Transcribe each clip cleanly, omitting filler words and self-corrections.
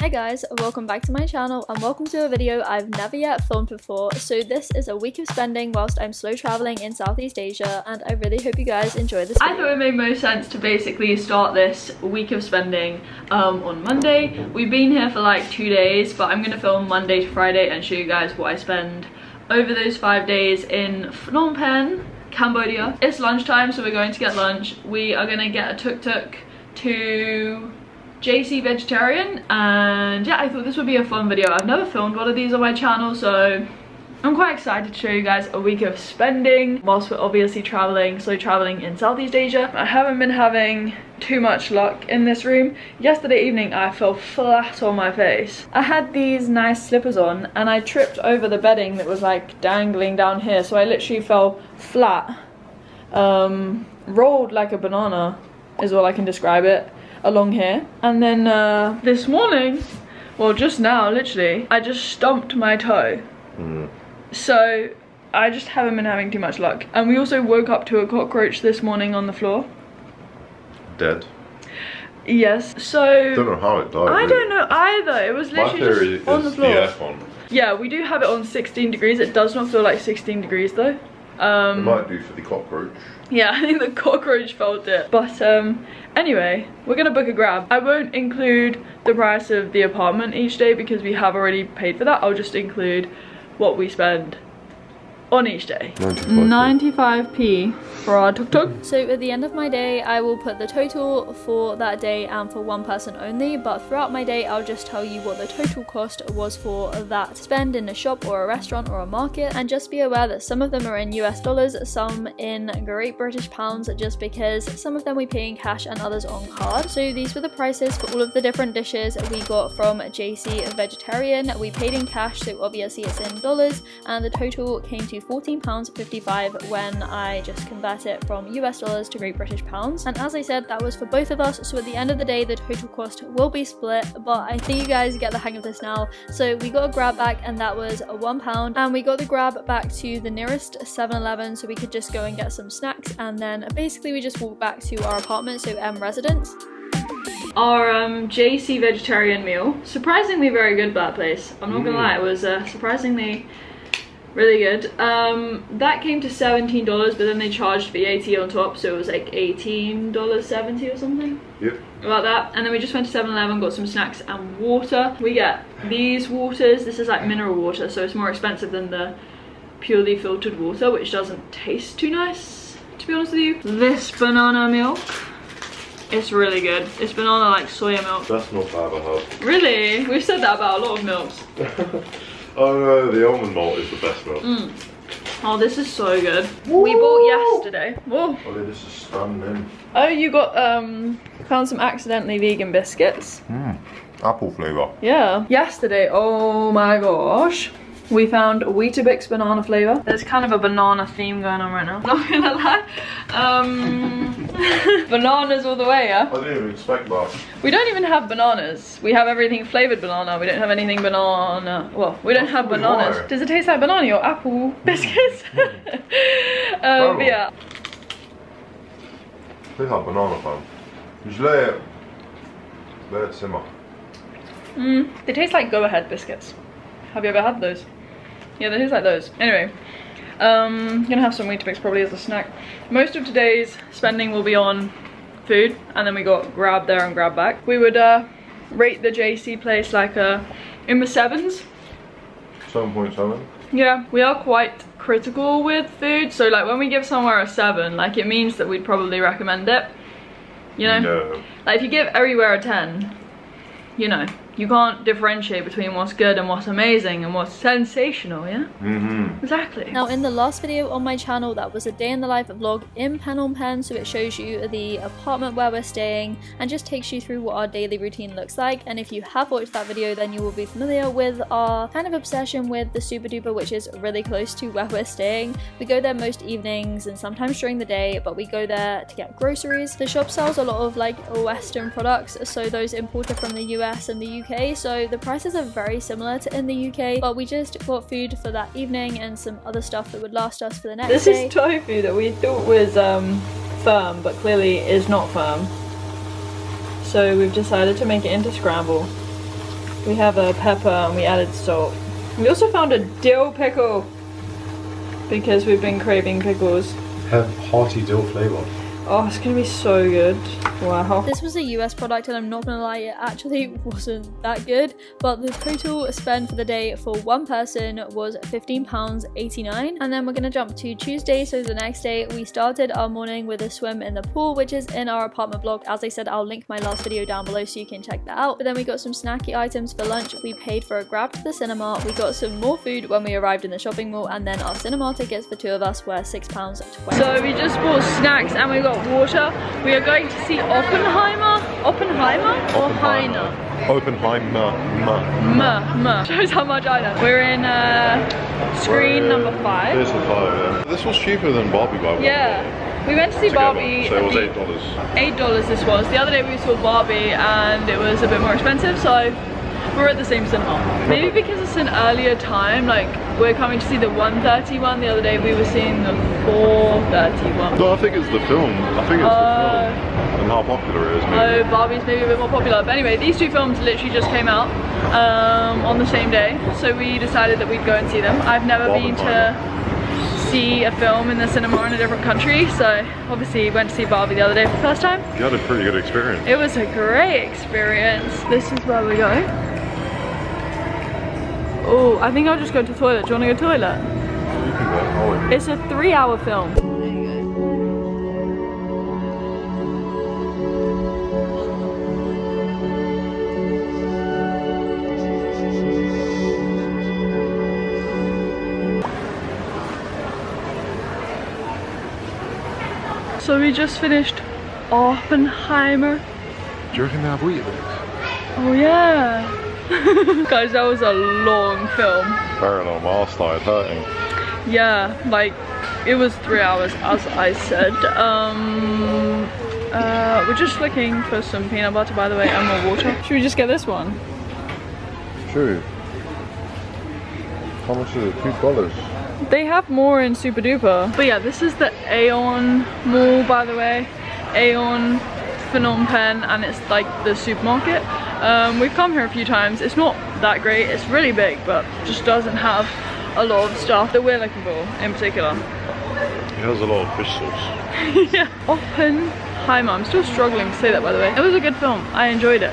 Hi guys, welcome back to my channel and welcome to a video I've never yet filmed before. So this is a week of spending whilst I'm slow traveling in Southeast Asia, and I really hope you guys enjoy this video. I thought it made most sense to basically start this week of spending on Monday. We've been here for like 2 days, but I'm gonna film Monday to Friday and show you guys what I spend over those 5 days in Phnom Penh, Cambodia. It's lunchtime, so we're going to get lunch. We are gonna get a tuk-tuk to JC Vegetarian, and yeah, I thought this would be a fun video. I've never filmed one of these on my channel, so I'm quite excited to show you guys a week of spending whilst we're obviously slow traveling in Southeast Asia. I haven't been having too much luck in this room. Yesterday evening I fell flat on my face. I had these nice slippers on and I tripped over the bedding that was like dangling down here, so I literally fell flat, rolled like a banana is all I can describe it, along here. And then this morning, well just now literally, I just stumped my toe. So I just haven't been having too much luck. And we also woke up to a cockroach this morning on the floor. Dead? Yes, so don't know how it died. I don't know either. It was literally just on the floor. The aircon. Yeah, we do have it on 16 degrees. It does not feel like 16 degrees though. It might do for the cockroach. Yeah, I think the cockroach felt it. But anyway, we're gonna book a Grab. I won't include the price of the apartment each day because we have already paid for that. I'll just include what we spend on each day. 95p for our tuk-tuk. So at the end of my day, I will put the total for that day and for one person only, but throughout my day I'll just tell you what the total cost was for that spend in a shop or a restaurant or a market. And just be aware that some of them are in US dollars, some in Great British pounds, just because some of them we pay in cash and others on card. So these were the prices for all of the different dishes we got from JC Vegetarian. We paid in cash, so obviously it's in dollars, and the total came to £14.55 when I just convert it from US dollars to Great British pounds. And as I said, that was for both of us, so at the end of the day the total cost will be split, but I think you guys get the hang of this now. So we got a Grab back and that was £1, and we got the Grab back to the nearest 7-Eleven so we could just go and get some snacks, and then basically we just walked back to our apartment, so Residence. Our JC Vegetarian meal, surprisingly very good, that place. I'm not gonna lie, it was surprisingly really good. That came to $17, but then they charged VAT on top, so it was like $18.70 or something. Yep. About that. And then we just went to 7-Eleven, got some snacks and water. We get these waters. This is like mineral water, so it's more expensive than the purely filtered water, which doesn't taste too nice, to be honest with you. This banana milk, it's really good. It's banana like soya milk. That's not bad at all. Really? We've said that about a lot of milks. Oh no, the almond malt is the best milk. Oh, this is so good. Woo! We bought yesterday. Whoa. Oh, this is stunning. Oh, you got found some accidentally vegan biscuits. Apple flavour. Yeah. Yesterday, oh my gosh, we found Weetabix banana flavour. There's kind of a banana theme going on right now. Not gonna lie. Bananas all the way, yeah? I didn't even expect that. We don't even have bananas. We have everything flavoured banana. We don't have anything banana. Well, we don't have bananas. Does it taste like banana or apple biscuits? But yeah. They have banana fun. You should let it simmer. They taste like Go Ahead biscuits. Have you ever had those? Yeah, they taste like those. Anyway, gonna have some Weetabix probably as a snack. Most of today's spending will be on food, and then we got Grab there and Grab back. We would rate the JC place like in the 7s. 7.7. Yeah, we are quite critical with food, so like when we give somewhere a 7, like it means that we'd probably recommend it, you know? No. Like if you give everywhere a 10, you know, you can't differentiate between what's good and what's amazing and what's sensational, yeah? Exactly. Now in the last video on my channel, that was a day in the life vlog in Phnom Penh, so it shows you the apartment where we're staying and just takes you through what our daily routine looks like. And if you have watched that video, then you will be familiar with our kind of obsession with the Super Duper, which is really close to where we're staying. We go there most evenings and sometimes during the day, but we go there to get groceries. The shop sells a lot of like Western products, so those imported from the US and the UK, so the prices are very similar to in the UK, but we just got food for that evening and some other stuff that would last us for the next day. This is tofu that we thought was firm, but clearly is not firm. So we've decided to make it into scramble. We have a pepper and we added salt. We also found a dill pickle because we've been craving pickles. Have hearty dill flavour. Oh, it's gonna be so good. Wow. This was a US product and I'm not gonna lie, it actually wasn't that good, but the total spend for the day for one person was £15.89. And then we're gonna jump to Tuesday, so the next day we started our morning with a swim in the pool, which is in our apartment block. As I said, I'll link my last video down below so you can check that out. But then we got some snacky items for lunch, we paid for a grab to the cinema, we got some more food when we arrived in the shopping mall, and then our cinema tickets for two of us were £6.20. So we just bought snacks and we got water. We are going to see Oppenheimer or Heiner? Oppenheimer. Shows how much I know. We're in screen number 5. Here's the 5, yeah. This was cheaper than Barbie by Yeah. We went to see Barbie. So it was $8. $8 this was. The other day we saw Barbie and it was a bit more expensive, so we're at the same cinema. Maybe because it's an earlier time, like we're coming to see the 1:30 one. The other day we were seeing the 4:30 one. No, I think it's the film. I think it's the film. And how popular it is, maybe. Oh, Barbie's maybe a bit more popular. But anyway, these two films literally just came out on the same day. So we decided that we'd go and see them. I've never been to see a film in the cinema in a different country, so obviously went to see Barbie the other day for the first time. You had a pretty good experience. It was a great experience. This is where we go. Oh, I think I'll just go to the toilet. Do you want to go to the toilet? You can go. It's a 3-hour film. So we just finished Oppenheimer. Do you reckon they have Weetabix? Oh yeah. Guys, that was a long film. Very long, my arse started hurting. Yeah, like it was 3 hours as I said. We're just looking for some peanut butter, by the way, and more water. Should we just get this one? True. How much is it? $2? They have more in Super Duper. But yeah, this is the Aeon Mall, by the way. Aeon Phnom Penh, and it's like the supermarket. We've come here a few times. It's not that great. It's really big, but just doesn't have a lot of stuff that we're looking for in particular. It has a lot of fish sauce. Yeah. Oppenheimer. I'm still struggling to say that, by the way. It was a good film. I enjoyed it.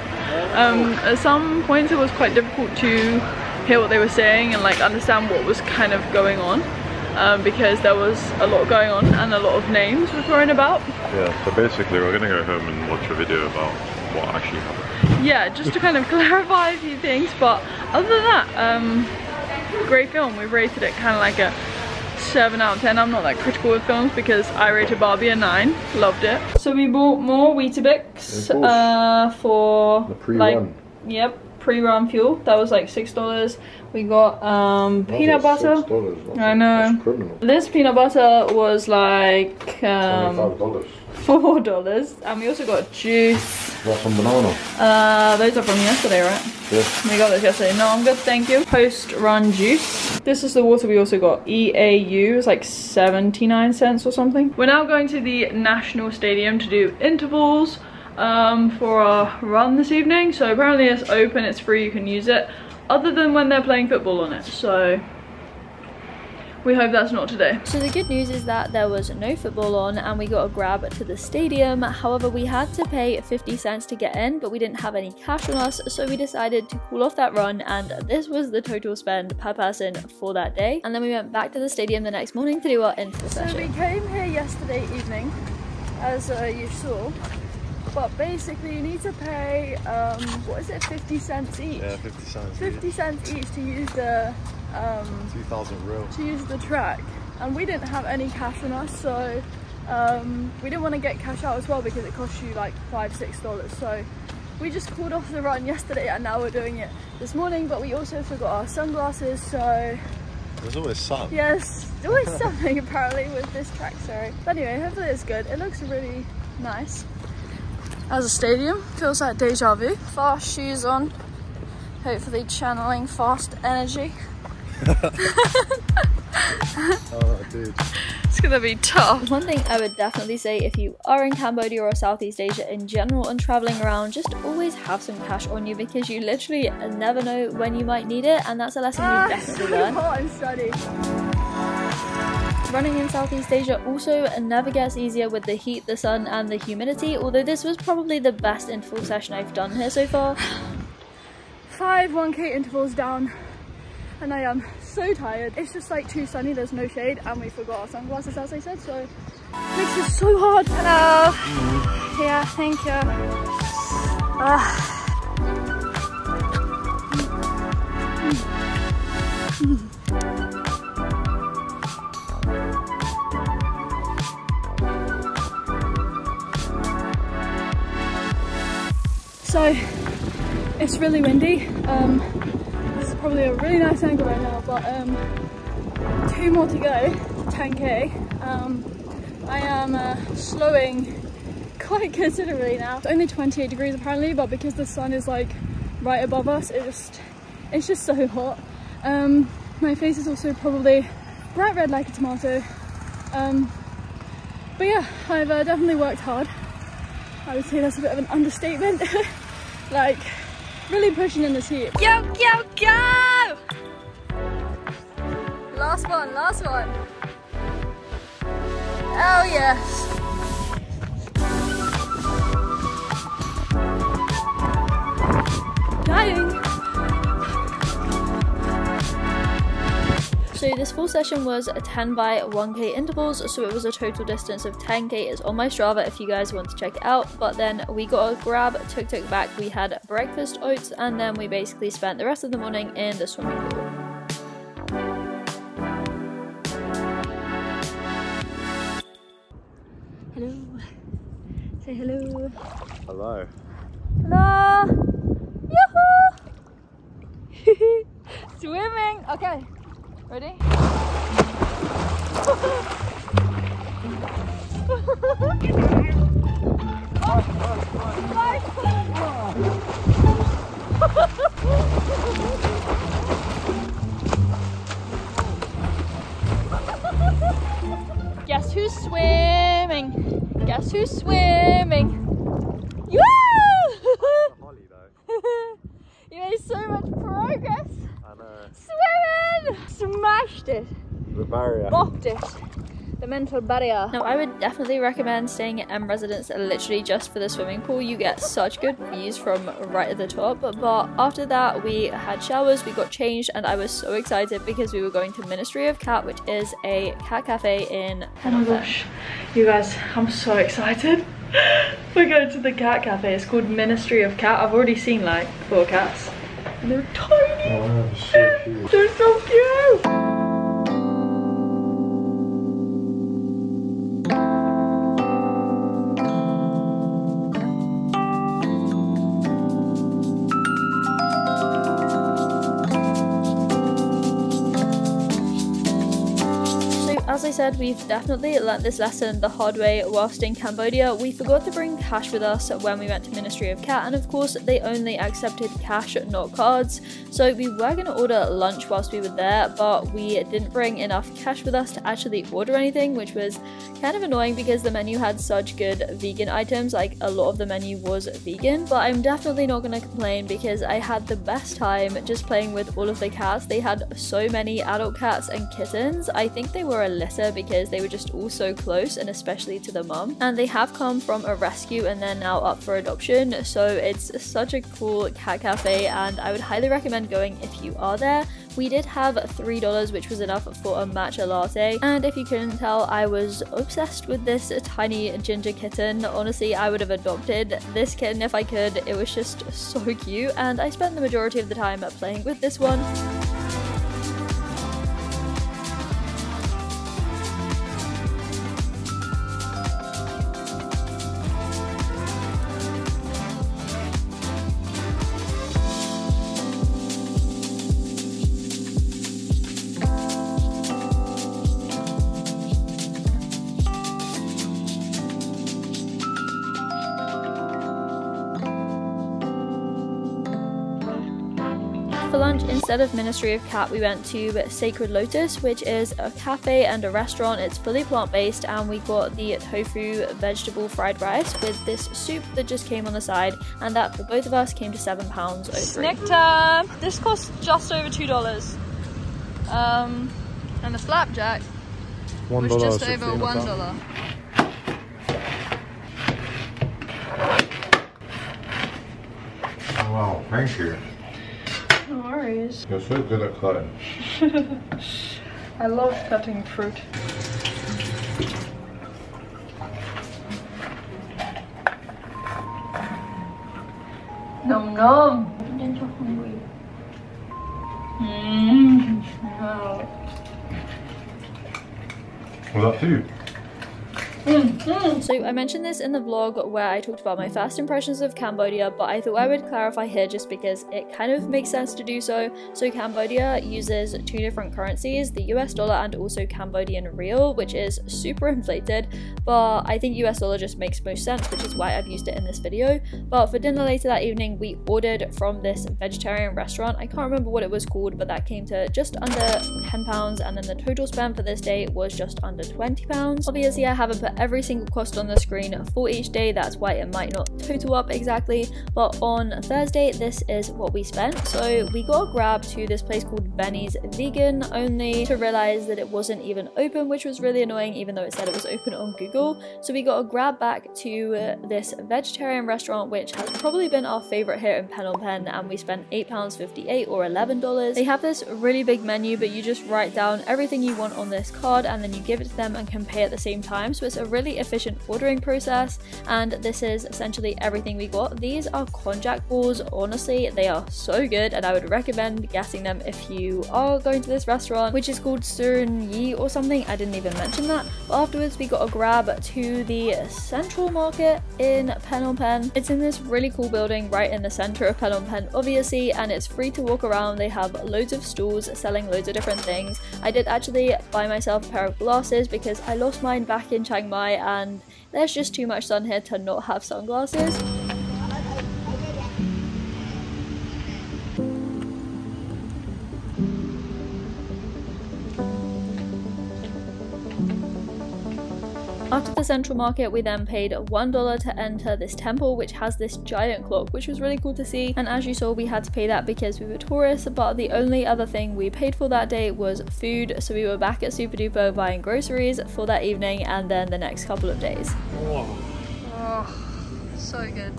At some points it was quite difficult to hear what they were saying and like understand what was kind of going on, because there was a lot going on and a lot of names were thrown about. Yeah, so basically we're gonna go home and watch a video about what actually happened. Yeah, just to kind of clarify a few things, but other than that, great film. We've rated it kind of like a 7 out of 10. I'm not that critical with films because I rated Barbie a 9. Loved it. So we bought more Weetabix for the pre-run. Yep, pre-run fuel. That was like $6. We got peanut butter. $6. I know. That's criminal. This peanut butter was like $25. $4, and we also got juice. Got some banana. Those are from yesterday, right? Yeah. We got those yesterday. No, I'm good, thank you. Post-run juice. This is the water we also got. EAU is like 79 cents or something. We're now going to the National Stadium to do intervals for our run this evening. So apparently it's open, it's free, you can use it, other than when they're playing football on it. So we hope that's not today. So the good news is that there was no football on and we got a grab to the stadium. However, we had to pay 50 cents to get in, but we didn't have any cash on us, so we decided to call off that run, and this was the total spend per person for that day. And then we went back to the stadium the next morning to do our info session. So we came here yesterday evening, as you saw, but basically you need to pay, what is it, 50 cents each? Yeah, 50 cents. 50 cents each to use the 2,000 real. to use the track, and we didn't have any cash on us, so we didn't want to get cash out as well because it costs you like $5–6. So we just called off the run yesterday and now we're doing it this morning, but we also forgot our sunglasses, so there's always sun. yes, there's always something apparently with this track, sorry. But anyway, hopefully it's good. It looks really nice as a stadium. Feels like deja vu. Fast shoes on, hopefully channeling fast energy. Oh, dude. It's gonna be tough. One thing I would definitely say if you are in Cambodia or Southeast Asia in general and traveling around, just always have some cash on you because you literally never know when you might need it, and that's a lesson you definitely learn. I'm studying. Running in Southeast Asia also never gets easier with the heat, the sun and the humidity, although this was probably the best interval session I've done here so far. 5 1K intervals down and I am so tired. It's just like too sunny, there's no shade, and we forgot our sunglasses as I said, so it makes this so hard. Hello. Yeah, thank you. So it's really windy. This is probably a really nice angle right now, but 2 more to go to 10K. I am slowing quite considerably now. It's only 28 degrees apparently, but because the sun is like right above us, it's just so hot. My face is also probably bright red like a tomato. But yeah, I've definitely worked hard. I would say that's a bit of an understatement. Like, really pushing in this heat. Go, go, go! Last one, last one. Oh yes. Dying. So this full session was 10 by 1K intervals, so it was a total distance of 10K. It's on my Strava if you guys want to check it out. But then we got a grab, tuk-tuk back, we had breakfast oats, and then we basically spent the rest of the morning in the swimming pool. Hello. Say hello. Hello. Hello. Yoo-hoo. Swimming. Okay. Ready? Guess who's swimming? Guess who's swimming? You! You made so much progress. I know. Swimming! Smashed it. The barrier. Bopped it. The mental barrier. Now, I would definitely recommend staying at M Residence literally just for the swimming pool. You get such good views from right at the top. But after that, we had showers, we got changed, and I was so excited because we were going to Ministry of Cat, which is a cat cafe in... Oh my gosh, you guys, I'm so excited. We're going to the cat cafe. It's called Ministry of Cat. I've already seen like 4 cats. And they're tiny. Oh, that's so cute. They're so cute. As I said, we've definitely learnt this lesson the hard way whilst in Cambodia. We forgot to bring cash with us when we went to Ministry of Cat, and of course they only accepted cash, not cards. So we were going to order lunch whilst we were there, but we didn't bring enough cash with us to actually order anything, which was kind of annoying because the menu had such good vegan items. Like, a lot of the menu was vegan, but I'm definitely not going to complain because I had the best time just playing with all of the cats. They had so many adult cats and kittens. I think they were a litter because they were just all so close, and especially to the mum, and they have come from a rescue and they're now up for adoption. So it's such a cool cat cafe, and I would highly recommend going if you are there. We did have $3, which was enough for a matcha latte, and if you couldn't tell, I was obsessed with this tiny ginger kitten. Honestly, I would have adopted this kitten if I could. It was just so cute, and I spent the majority of the time playing with this one. for lunch, instead of Ministry of Cat, we went to Sacred Lotus, which is a cafe and a restaurant. It's fully plant-based, and we got the tofu vegetable fried rice with this soup that just came on the side, and that for both of us came to £7.03. Snack time! This cost just over $2. And the flapjack was just over $1. Oh, wow, thank you. No worries. You're so good at cutting. I love cutting fruit. Nom nom. I'm so hungry. No. Well, that's you. So I mentioned this in the vlog where I talked about my first impressions of Cambodia, but I thought I would clarify here just because it kind of makes sense to do so. So Cambodia uses two different currencies, the US dollar and also Cambodian riel, which is super inflated, but I think US dollar just makes most sense, which is why I've used it in this video. But for dinner later that evening, we ordered from this vegetarian restaurant. I can't remember what it was called, but that came to just under £10, and then the total spend for this day was just under £20. Obviously, I haven't put every single cost on the screen for each day, that's why it might not total up exactly, but on Thursday this is what we spent. So we got a grab to this place called Benny's Vegan, only to realize that it wasn't even open, which was really annoying even though it said it was open on Google. So we got a grab back to this vegetarian restaurant, which has probably been our favorite here in Phnom Penh, and we spent £8.58 or $11. They have this really big menu, but you just write down everything you want on this card and then you give it to them and can pay at the same time, so it's a really efficient ordering process. And this is essentially everything we got. These are konjac balls. Honestly, they are so good, and I would recommend getting them if you are going to this restaurant, which is called Surin Yi or something. I didn't even mention that. But afterwards we got a grab to the Central Market in Phnom Penh. It's in this really cool building right in the center of Phnom Penh, obviously, and it's free to walk around. They have loads of stalls selling loads of different things. I did actually buy myself a pair of glasses because I lost mine back in Chiang Mai, and there's just too much sun here to not have sunglasses. After the Central Market, we then paid $1 to enter this temple, which has this giant clock, which was really cool to see. And as you saw, we had to pay that because we were tourists, but the only other thing we paid for that day was food. So we were back at Super Duper buying groceries for that evening and then the next couple of days. Oh, so good.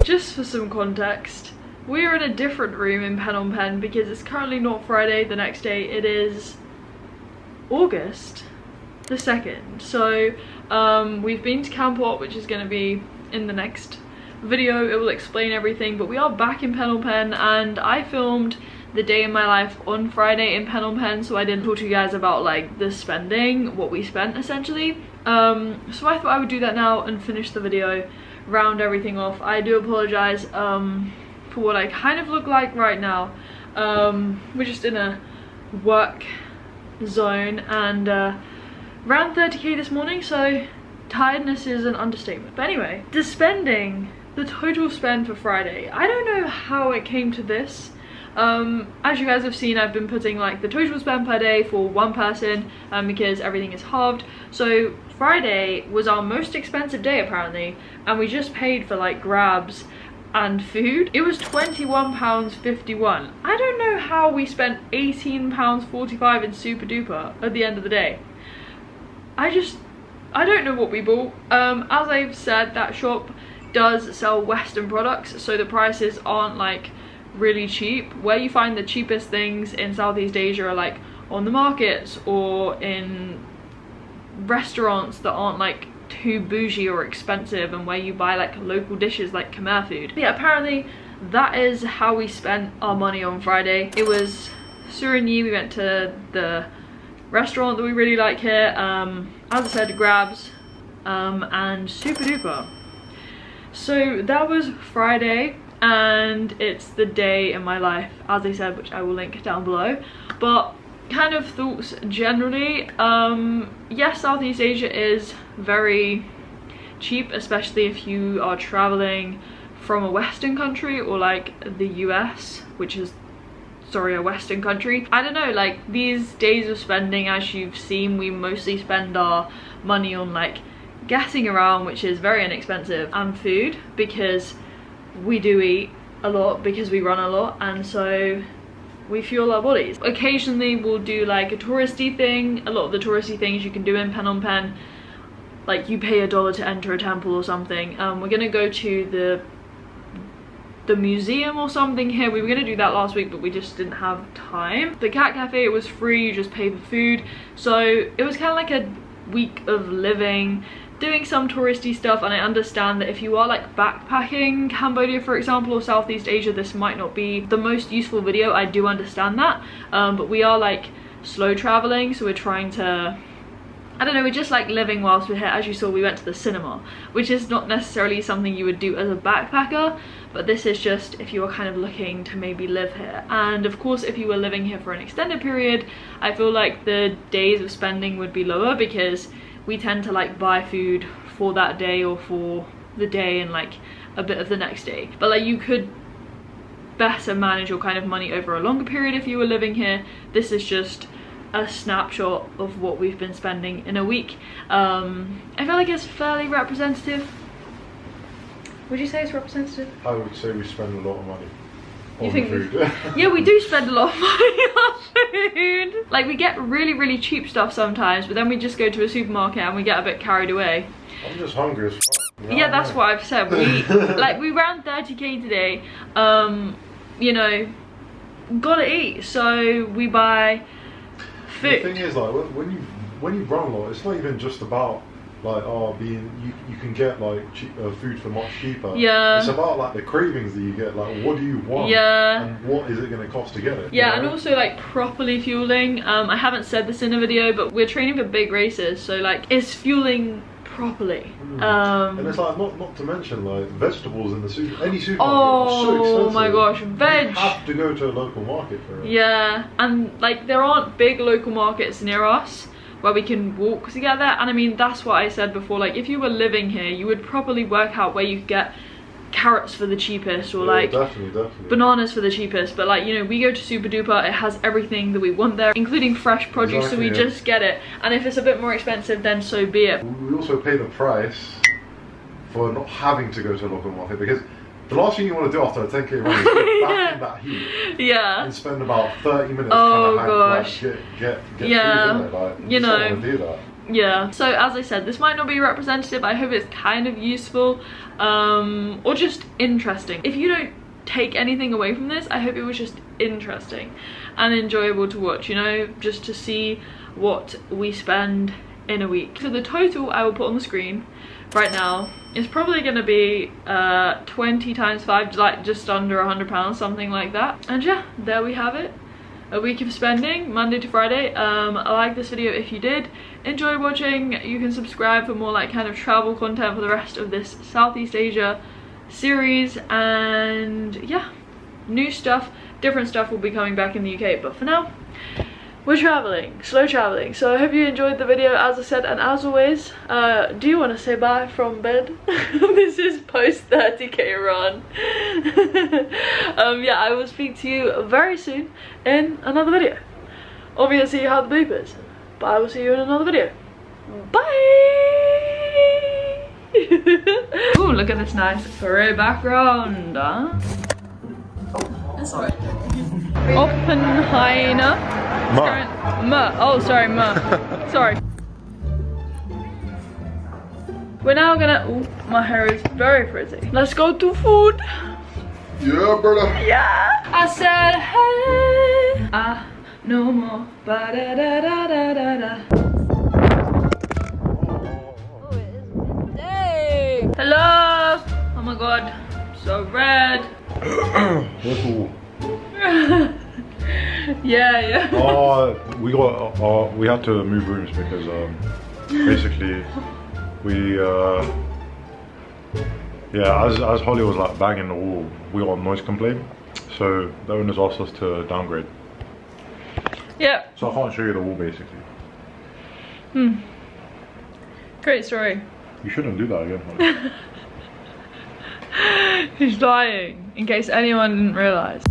Just for some context, we are in a different room in Phnom Penh because it's currently not Friday the next day, it is August the 2nd. So we've been to Camp Wat, which is going to be in the next video. It will explain everything, but we are back in Phnom Penh, and I filmed the day in my life on Friday in Phnom Penh, so I didn't talk to you guys about like the spending, what we spent essentially. So I thought I would do that now and finish the video, round everything off. I do apologize for what I kind of look like right now. We're just in a work zone, and around 30k this morning, so tiredness is an understatement. But anyway, the total spend for Friday, I don't know how it came to this. As you guys have seen, I've been putting like the total spend per day for one person because everything is halved. So Friday was our most expensive day apparently, and we just paid for like grabs and food. It was £21.51. I don't know how we spent £18.45 in Super Duper at the end of the day. I don't know what we bought. As I've said, that shop does sell Western products, so the prices aren't like really cheap. Where you find the cheapest things in Southeast Asia are like on the markets or in restaurants that aren't like too bougie or expensive, and where you buy like local dishes like Khmer food. But yeah, apparently that is how we spent our money on Friday. It was Surin Yi. We went to the restaurant that we really like here, as I said, grabs and Super Duper. So that was Friday, and it's the day in my life, as I said, which I will link down below. But kind of thoughts generally, yes, Southeast Asia is very cheap, especially if you are traveling from a Western country or like the US, which is, sorry, a Western country. I don't know, like these days of spending, as you've seen, we mostly spend our money on like gassing around, which is very inexpensive, and food, because we do eat a lot, because we run a lot, and so we fuel our bodies. Occasionally we'll do like a touristy thing. A lot of the touristy things you can do in Phnom Penh, like you pay $1 to enter a temple or something. We're gonna go to the museum or something here. We were gonna do that last week, but we just didn't have time. The cat cafe, it was free, you just pay for food, so it was kind of like a week of living, doing some touristy stuff. And I understand that if you are like backpacking Cambodia, for example, or Southeast Asia, this might not be the most useful video. I do understand that, but we are like slow traveling, so we're trying to, I don't know, we're just like living whilst we're here. As you saw, we went to the cinema, which is not necessarily something you would do as a backpacker, but this is just if you are kind of looking to maybe live here. And of course, if you were living here for an extended period, I feel like the days of spending would be lower, because we tend to like buy food for that day or for the day and like a bit of the next day. But like you could better manage your kind of money over a longer period if you were living here. This is just a snapshot of what we've been spending in a week. I feel like it's fairly representative. Would you say it's representative? I would say we spend a lot of money on food. Yeah, we do spend a lot of money on food. Like we get really cheap stuff sometimes, but then we just go to a supermarket and we get a bit carried away. I'm just hungry as fuck. Yeah, that's what I've said. We like we ran 30k today. You know, gotta eat, so we buy food. The thing is, like when you run a lot, it's not even just about like you can get like food for much cheaper. Yeah, it's about like the cravings that you get, like what do you want, yeah, and what is it going to cost to get it. Yeah, and also like properly fueling. I haven't said this in a video, but we're training for big races, so like is fueling properly. And it's like not to mention like vegetables in the any supermarket are so expensive. Oh my gosh, veg. You have to go to a local market for it. Yeah, and like there aren't big local markets near us where we can walk together. And I mean, that's what I said before, like if you were living here, you would probably work out where you could get carrots for the cheapest, or like definitely bananas for the cheapest. But like, you know, we go to Super Duper, it has everything that we want there, including fresh produce, exactly, so we just get it. And if it's a bit more expensive, then so be it. We also pay the price for not having to go to a local market, because the last thing you want to do after a 10k run is get back in that heat, yeah, and spend about 30 minutes gosh, like, get yeah, food in it. Like, you know, want to do that. Yeah, so as I said, this might not be representative. I hope it's kind of useful, or just interesting. If you don't take anything away from this, I hope it was just interesting and enjoyable to watch, you know, just to see what we spend in a week. So the total I will put on the screen right now is probably going to be 20 times 5, like just under £100, something like that. And yeah, there we have it. A week of spending, Monday to Friday. I like this video if you did enjoy watching. You can subscribe for more like kind of travel content for the rest of this Southeast Asia series. And yeah, new stuff, different stuff will be coming back in the UK, but for now we're traveling, slow traveling. So I hope you enjoyed the video, as I said, and as always, do you want to say bye from bed? This is post 30k run. Yeah, I will speak to you very soon in another video. Obviously you have the bloopers, but I will see you in another video. Bye. Oh, look at this nice furry background, huh? Oh, that's alright. Oppenheimer. Oh, sorry, sorry. We're now gonna, ooh, my hair is very frizzy. Let's go to food. Yeah, brother. Yeah. I said, hey, no more. Ba da da da da da da. Oh, it is midday. Hello. Oh my god, so red. Yeah. We had to move rooms because basically as Holly was like banging the wall, we got a noise complaint, so the owners asked us to downgrade. Yeah. So I can't show you the wall basically. Great story. You shouldn't do that again, Holly. He's lying, in case anyone didn't realise.